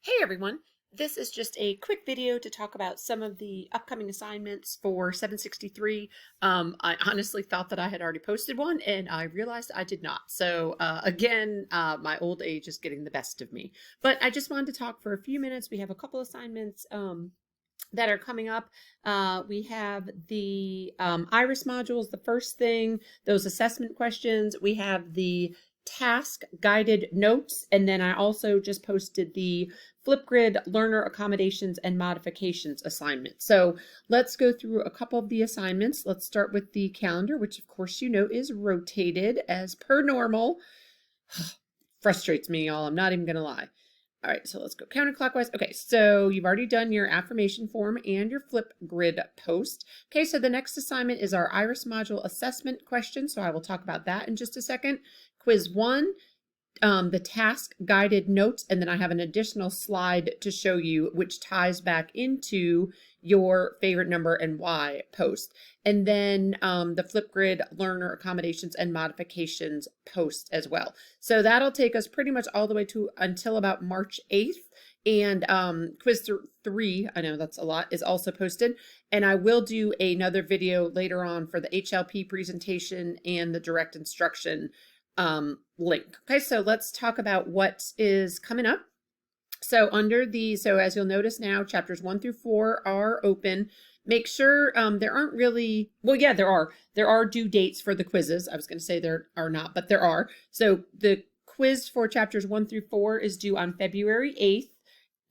Hey everyone, this is just a quick video to talk about some of the upcoming assignments for 763. I honestly thought that I had already posted one and I realized I did not. So again, my old age is getting the best of me. But I just wanted to talk for a few minutes. We have a couple assignments that are coming up. We have the IRIS modules, the first thing, those assessment questions. We have the task guided notes, and then I also just posted the FlipGrid learner accommodations and modifications assignment. So let's go through a couple of the assignments. Let's start with the calendar, which of course you know is rotated as per normal. Frustrates me, y'all. I'm not even gonna lie. All right, so let's go counterclockwise. Okay, so you've already done your affirmation form and your FlipGrid post. Okay, so the next assignment is our IRIS module assessment question. So I will talk about that in just a second. Quiz 1, the task guided notes, and then I have an additional slide to show you which ties back into your favorite number and why post. And then the FlipGrid learner accommodations and modifications post as well. So that'll take us pretty much all the way to until about March 8th. And quiz 3, I know that's a lot, is also posted. And I will do another video later on for the HLP presentation and the direct instruction link. Okay, so let's talk about what is coming up. So as you'll notice now, chapters 1 through 4 are open. Make sure there aren't really, well, yeah, there are due dates for the quizzes. I was going to say there are not, but there are. So the quiz for chapters 1 through 4 is due on February 8th.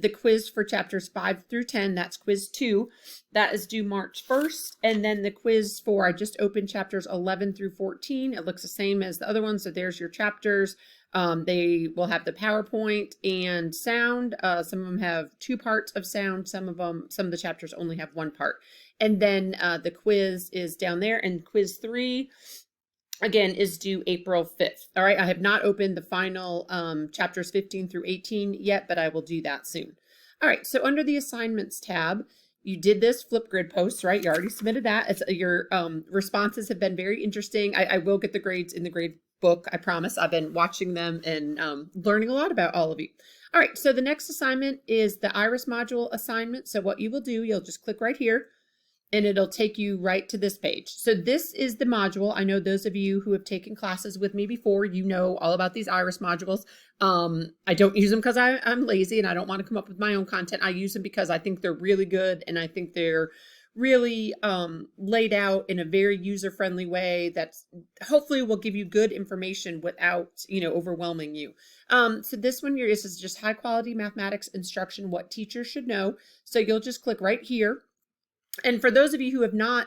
The quiz for chapters 5 through 10, that's quiz 2, that is due March 1st. And then the quiz for, I just opened chapters 11 through 14. It looks the same as the other ones. So there's your chapters. They will have the PowerPoint and sound. Some of them have 2 parts of sound. Some of the chapters only have 1 part. And then the quiz is down there. And quiz 3, again, is due April 5th. All right, I have not opened the final chapters 15 through 18 yet, but I will do that soon. All right, so under the assignments tab, you did this FlipGrid post, right? You already submitted that. It's, your responses have been very interesting. I will get the grades in the grade book, I promise. I've been watching them and learning a lot about all of you. All right, so the next assignment is the IRIS module assignment. So what you will do, you'll just click right here, and it'll take you right to this page. So this is the module. I know those of you who have taken classes with me before, you know all about these IRIS modules. I don't use them because I'm lazy and I don't want to come up with my own content. I use them because I think they're really good and I think they're really laid out in a very user-friendly way that hopefully will give you good information without, overwhelming you. So this one here is just high quality mathematics instruction, what teachers should know. So you'll just click right here. And for those of you who have not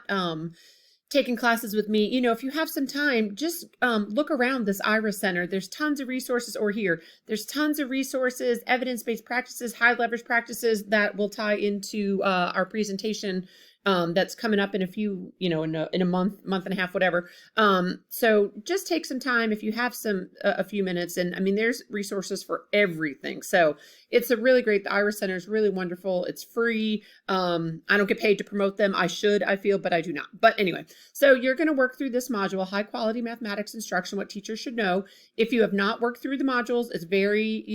taken classes with me, if you have some time, just look around this IRIS Center. There's tons of resources, or here, there's tons of resources, evidence-based practices, high leverage practices that will tie into our presentation that's coming up in a few, in a month and a half, whatever. So just take some time if you have a few minutes. And I mean, there's resources for everything. So it's a really great, the IRIS Center is really wonderful. It's free. I don't get paid to promote them. I should, I feel, but I do not. But anyway, so you're going to work through this module, high quality mathematics instruction, what teachers should know. If you have not worked through the modules, it's very,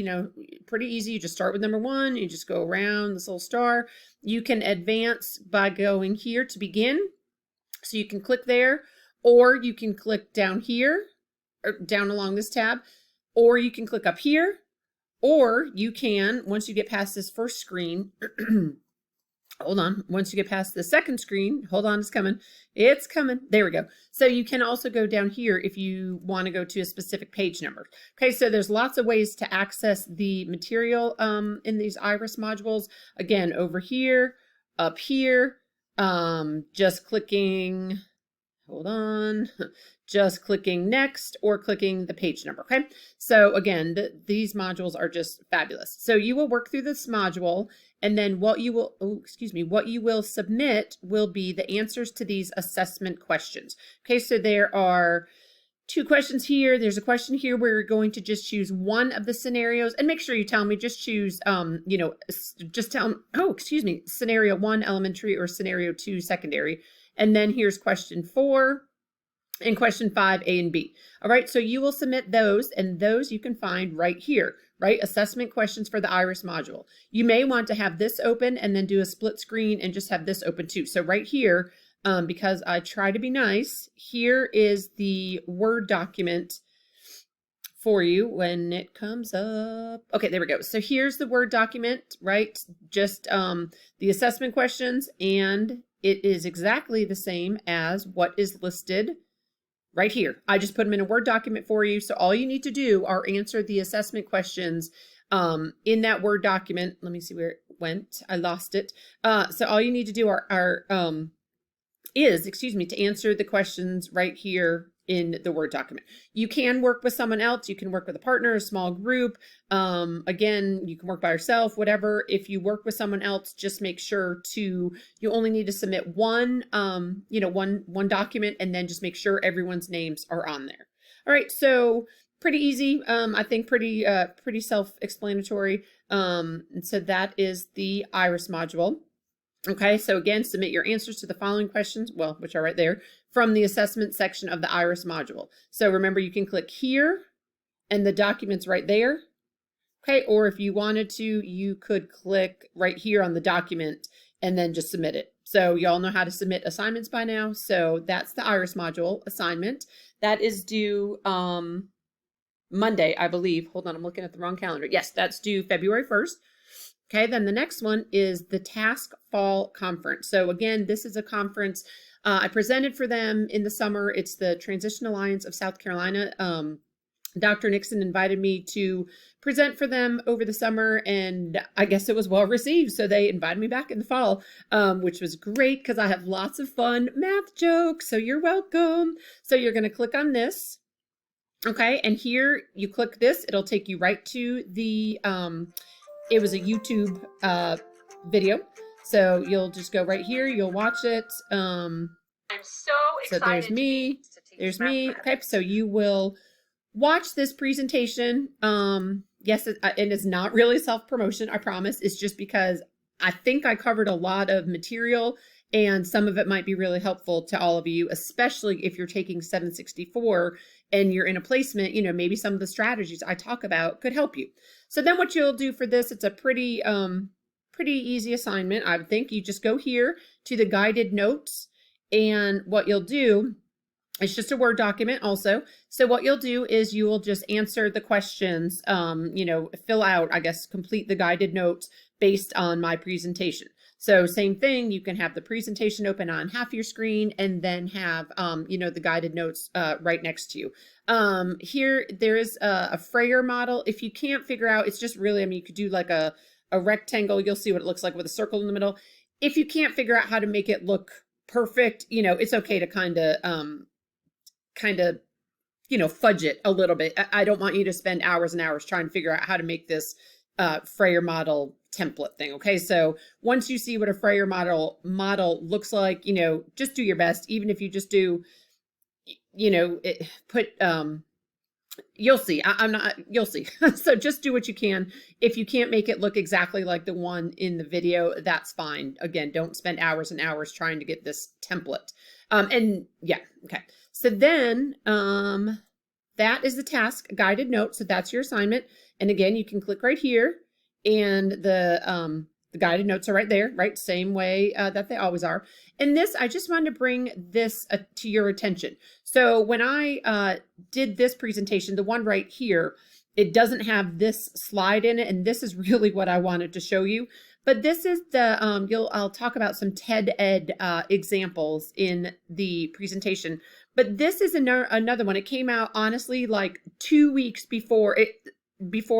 pretty easy. You just start with number 1, you just go around this little star. You can advance by going here to begin. So you can click there, or you can click down here, or down along this tab, or you can click up here, or you can, once you get past this first screen, hold on, once you get past the second screen, hold on, it's coming, there we go. So you can also go down here if you want to go to a specific page number. Okay, so there's lots of ways to access the material in these IRIS modules. Again, over here, up here, just clicking, hold on, just clicking next or clicking the page number, okay? So again, these modules are just fabulous. So you will work through this module, and then what you will submit will be the answers to these assessment questions. Okay, so there are 2 questions here. There's a question here where you're going to just choose one of the scenarios, and make sure you tell me, just choose, just tell me, scenario 1 elementary or scenario 2 secondary. And then here's question 4 and question 5, A and B. All right, so you will submit those, and those you can find right here. right? Assessment questions for the IRIS module. You may want to have this open and then do a split screen and just have this open too. So right here, because I try to be nice, here is the Word document for you when it comes up. Okay, there we go. So here's the Word document, right? Just the assessment questions, and it is exactly the same as what is listed right here. I just put them in a Word document for you. So all you need to do are answer the assessment questions in that Word document. Let me see where it went. I lost it. So all you need to do is to answer the questions right here in the Word document. You can work with someone else. You can work with a partner, a small group. Again, you can work by yourself, whatever. If you work with someone else, just make sure you only need to submit one document, and then just make sure everyone's names are on there. All right, so pretty easy. I think pretty self-explanatory. And so that is the IRIS module. Okay, so again, submit your answers to the following questions, which are right there, from the assessment section of the IRIS module. So remember, you can click here and the document's right there. Okay, or if you wanted to, you could click right here on the document and then just submit it. So y'all know how to submit assignments by now. So that's the IRIS module assignment. That is due Monday, I believe. Hold on, I'm looking at the wrong calendar. Yes, that's due February 1st. Okay, then the next one is the TASC Fall Conference. So again, this is a conference I presented for them in the summer. It's the Transition Alliance of South Carolina. Dr. Nixon invited me to present for them over the summer, and I guess it was well received. So they invited me back in the fall, which was great because I have lots of fun math jokes. So you're welcome. So you're going to click on this. Okay, and here you click this. It'll take you right to the it was a YouTube video. So you'll just go right here. You'll watch it. I'm so excited. So there's me. There's me. Okay, so you will watch this presentation. Yes, and it's not really self-promotion, I promise. It's just because I think I covered a lot of material, and some of it might be really helpful to all of you, especially if you're taking 764 and you're in a placement. Maybe some of the strategies I talk about could help you. So then what you'll do for this, it's a pretty easy assignment. I would think you just go here to the guided notes, and what you'll do, it's just a Word document also. So what you'll do is you will just answer the questions, fill out, complete the guided notes based on my presentation. So same thing, you can have the presentation open on half your screen and then have, the guided notes right next to you. Here, there is a Frayer model. If you can't figure out, it's just really, you could do like a rectangle. You'll see what it looks like with a circle in the middle. If you can't figure out how to make it look perfect, it's okay to kind of fudge it a little bit. I don't want you to spend hours and hours trying to figure out how to make this Frayer model template thing. Okay, so once you see what a Frayer model looks like, just do your best. Even if you just do, you'll see. You'll see. So just do what you can. If you can't make it look exactly like the one in the video, that's fine. Again, don't spend hours and hours trying to get this template. And yeah, okay. So then that is the task guided note. So that's your assignment. And again, you can click right here, and the guided notes are right there, right? Same way that they always are. And this, I just wanted to bring this to your attention. So when I did this presentation, the one right here, it doesn't have this slide in it. And this is really what I wanted to show you. But this is the, I'll talk about some TED Ed examples in the presentation. But this is another one. It came out, honestly, like 2 weeks before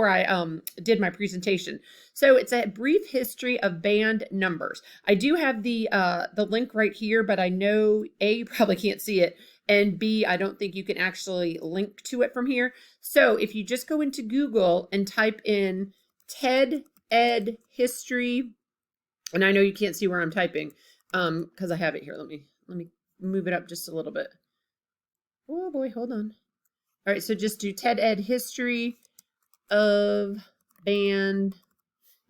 I did my presentation. So it's a brief history of band numbers. I do have the link right here, but I know A, you probably can't see it, and B, I don't think you can actually link to it from here. So if you just go into Google and type in TED Ed history, and I know you can't see where I'm typing because I have it here. Let me move it up just a little bit. Oh boy, hold on. All right, so just do TED Ed history of band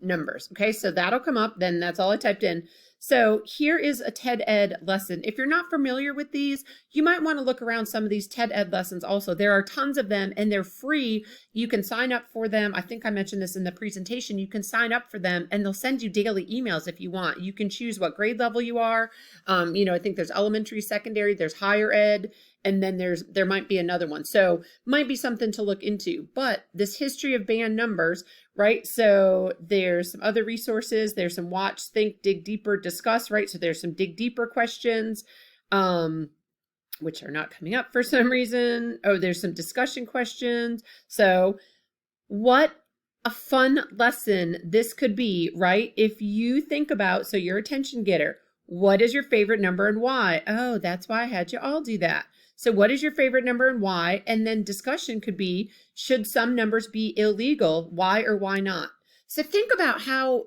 numbers. Okay, so that'll come up. Then that's all I typed in. So here is a TED Ed lesson. If you're not familiar with these, you might want to look around some of these TED Ed lessons also. There are tons of them and they're free. You can sign up for them. I think I mentioned this in the presentation. You can sign up for them and they'll send you daily emails if you want. You can choose what grade level you are. I think there's elementary, secondary, there's higher ed, and then there might be another one. So might be something to look into. But this history of band numbers, right? So there's some other resources. There's some watch, think, dig deeper, discuss, right? So there's some dig deeper questions, which are not coming up for some reason. Oh, there's some discussion questions. So what a fun lesson this could be, right? If you think about, so you're a attention getter, what is your favorite number and why? Oh, that's why I had you all do that. So what is your favorite number and why? And then discussion could be, should some numbers be illegal? Why or why not? So think about how,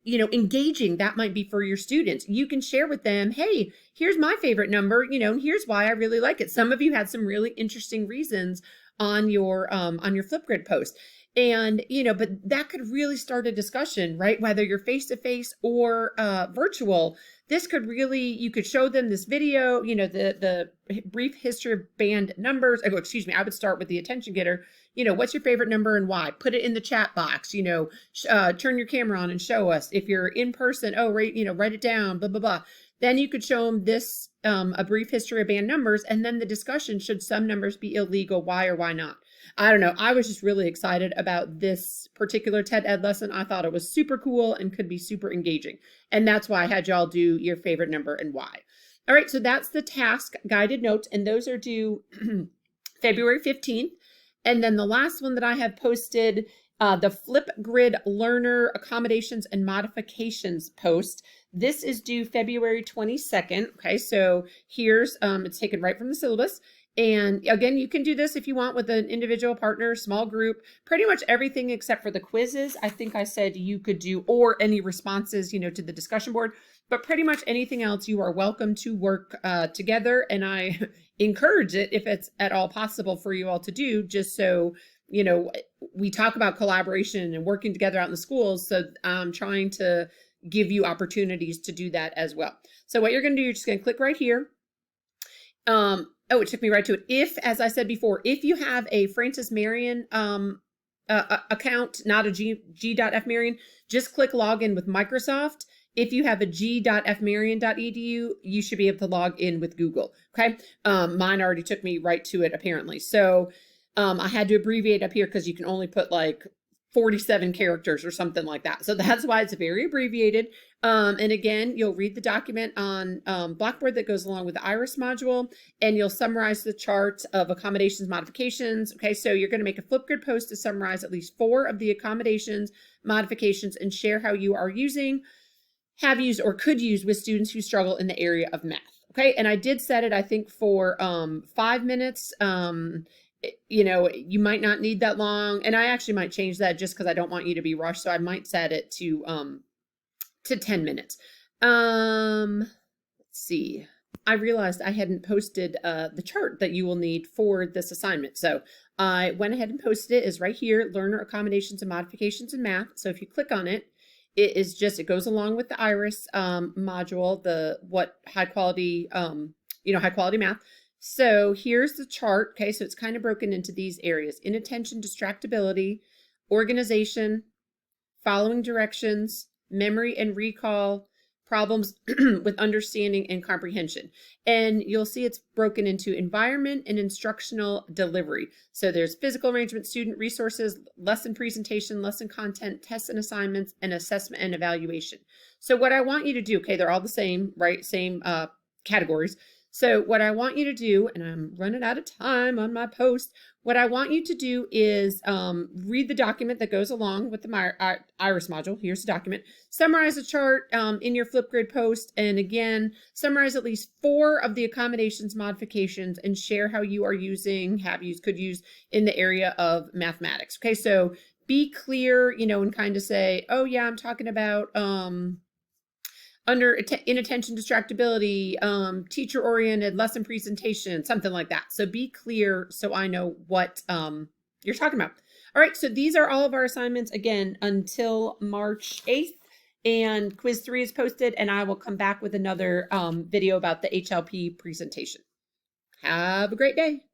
engaging that might be for your students. You can share with them, hey, here's my favorite number, and here's why I really like it. Some of you had some really interesting reasons on your FlipGrid post. And, but that could really start a discussion, right? Whether you're face-to-face or virtual, this could really, you could show them this video, the brief history of band numbers. Oh, excuse me, I would start with the attention getter. What's your favorite number and why? Put it in the chat box, turn your camera on and show us. If you're in person, write it down, blah, blah, blah. Then you could show them this, a brief history of band numbers, and then the discussion, should some numbers be illegal? Why or why not? I don't know. I was just really excited about this particular TED Ed lesson. I thought it was super cool and could be super engaging. And that's why I had y'all do your favorite number and why. All right, so that's the TASC guided notes, and those are due February 15th. And then the last one that I have posted, the FlipGrid Learner Accommodations and Modifications post. This is due February 22nd. Okay, so here's, it's taken right from the syllabus. And again, you can do this if you want with an individual partner, small group, pretty much everything except for the quizzes. I think I said you could do, or any responses, to the discussion board, but pretty much anything else you are welcome to work together. And I encourage it if it's at all possible for you all to do, just so, we talk about collaboration and working together out in the schools. So I'm trying to give you opportunities to do that as well. So what you're going to do, you're just going to click right here. It took me right to it. If, as I said before, if you have a Francis Marion account, not a g.fmarion, just click login with Microsoft. If you have a g.fmarion.edu, you should be able to log in with Google. Okay. Mine already took me right to it, apparently. So I had to abbreviate up here because you can only put like 47 characters or something like that. So that's why it's very abbreviated. And again, you'll read the document on Blackboard that goes along with the IRIS module, and you'll summarize the chart of accommodations modifications. Okay, so you're going to make a FlipGrid post to summarize at least 4 of the accommodations modifications and share how you are using, have used, or could use with students who struggle in the area of math. Okay, and I did set it, I think, for 5 minutes. You might not need that long, and I actually might change that just because I don't want you to be rushed. So I might set it to 10 minutes. Let's see. I realized I hadn't posted the chart that you will need for this assignment. So I went ahead and posted it. Is right here, Learner Accommodations and Modifications in Math. So if you click on it, it goes along with the IRIS module, what high quality math. So here's the chart. Okay, so it's kind of broken into these areas: inattention, distractibility, organization, following directions, memory and recall, problems with understanding and comprehension. And you'll see it's broken into environment and instructional delivery. So there's physical arrangement, student resources, lesson presentation, lesson content, tests and assignments, and assessment and evaluation. So what I want you to do, okay, they're all the same, right? Same categories. So what I want you to do, and I'm running out of time on my post, what I want you to do is read the document that goes along with the IRIS module. Here's the document. Summarize the chart in your FlipGrid post. And again, summarize at least 4 of the accommodations modifications and share how you are using, have used, could use in the area of mathematics. Okay, so be clear, and kind of say, oh yeah, I'm talking about under inattention, distractibility, teacher-oriented lesson presentation, something like that. So be clear so I know what you're talking about. All right, so these are all of our assignments, again, until March 8th. and quiz 3 is posted, and I will come back with another video about the HLP presentation. Have a great day.